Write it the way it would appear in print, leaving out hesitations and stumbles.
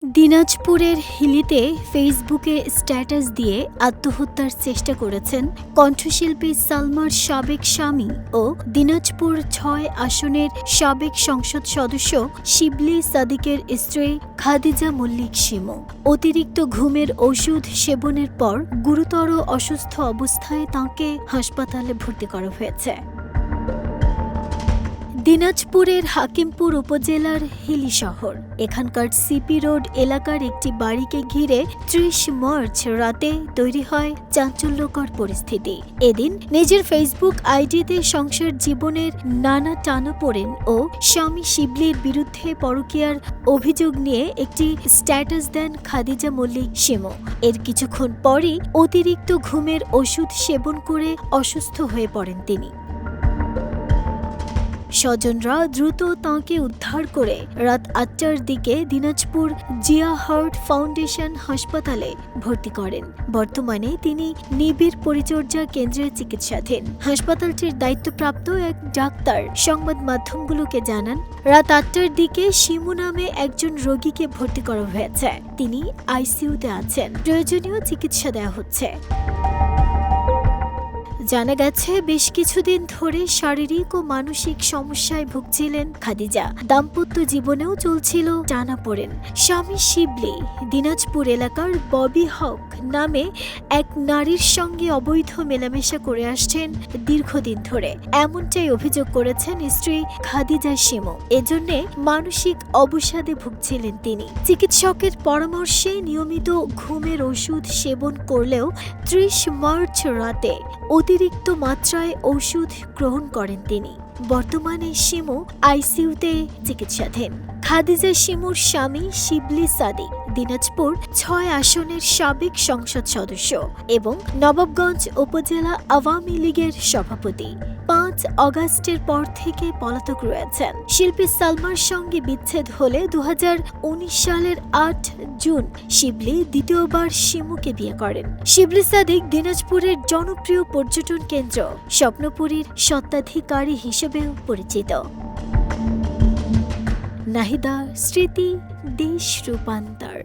দিনাজপুরের হিলিতে ফেসবুকে স্ট্যাটাস দিয়ে আত্মহত্যার চেষ্টা করেছেন কণ্ঠশিল্পী সালমার সাবেক স্বামী ও দিনাজপুর ৬ আসনের সাবেক সংসদ সদস্য শিবলি সাদিকের স্ত্রী খাদিজা মল্লিক শিমু। অতিরিক্ত ঘুমের ওষুধ সেবনের পর গুরুতর অসুস্থ অবস্থায় তাঁকে হাসপাতালে ভর্তি করা হয়েছে। দিনাজপুরের হাকিমপুর উপজেলার হিলি শহর। এখানকার সিপি রোড এলাকার একটি বাড়িকে ঘিরে ৩০ মার্চ রাতে তৈরি হয় চাঞ্চল্যকর পরিস্থিতি। এদিন নিজের ফেসবুক আইডিতে সংসার জীবনের নানা টানাপোড়েন ও স্বামী শিবলির বিরুদ্ধে পরকীয়ার অভিযোগ নিয়ে একটি স্ট্যাটাস দেন খাদিজা মল্লিক শিমু। এর কিছুক্ষণ পরই অতিরিক্ত ঘুমের ওষুধ সেবন করে অসুস্থ হয়ে পড়েন তিনি। স্বজনরা দ্রুত তাঁকে উদ্ধার করে রাত ৮টার দিকে দিনাজপুর জিয়া হার্ট ফাউন্ডেশন হাসপাতালে ভর্তি করেন। বর্তমানে তিনি নিবিড় পরিচর্যা কেন্দ্রে চিকিৎসাধীন। হাসপাতালটির দায়িত্বপ্রাপ্ত এক ডাক্তার সংবাদ মাধ্যমগুলোকে জানান, রাত ৮টার দিকে শিমু নামে একজন রোগীকে ভর্তি করা হয়েছে। তিনি আইসিইউতে আছেন। প্রয়োজনীয় চিকিৎসা দেওয়া হচ্ছে। জানা গেছে, বেশ কিছুদিন ধরে শারীরিক ও মানসিক সমস্যায় ভুগছিলেন খাদিজা। দাম্পত্য জীবনেও চলছিল টানাপোড়েন। স্বামী শিবলি দিনাজপুর এলাকার ববি হক নামে এক নারীর সঙ্গে অবৈধ মেলামেশা করে আসছেন দীর্ঘদিন ধরে, এমনটাই অভিযোগ করেছেন স্ত্রী খাদিজা শিমু। এজন্য মানসিক অবসাদে ভুগছিলেন তিনি। চিকিৎসকের পরামর্শে নিয়মিত ঘুমের ওষুধ সেবন করলেও ৩০ মার্চ রাতে অতিরিক্ত মাত্রায় ওষুধ গ্রহণ করেন তিনি। বর্তমানে শিমু আইসিইউতে চিকিৎসাধীন। খাদিজা শিমুর স্বামী শিবলি সাদিক দিনাজপুর ৬ আসনের সাবেক সংসদ সদস্য এবং নবাবগঞ্জ উপজেলা আওয়ামী লীগের সভাপতি। ৫ অগাস্টের পর থেকে পলাতক রয়েছেন। শিল্পী সালমার সঙ্গে বিচ্ছেদ হলে ২০১৯ সালের ৮ জুন শিবলি দ্বিতীয়বার শিমুকে বিয়ে করেন। শিবলি সাদিক দিনাজপুরের জনপ্রিয় পর্যটন কেন্দ্র স্বপ্নপুরীর স্বত্বাধিকারী হিসেবেও পরিচিত। নাহিদা স্মৃতি, দেশ রূপান্তর।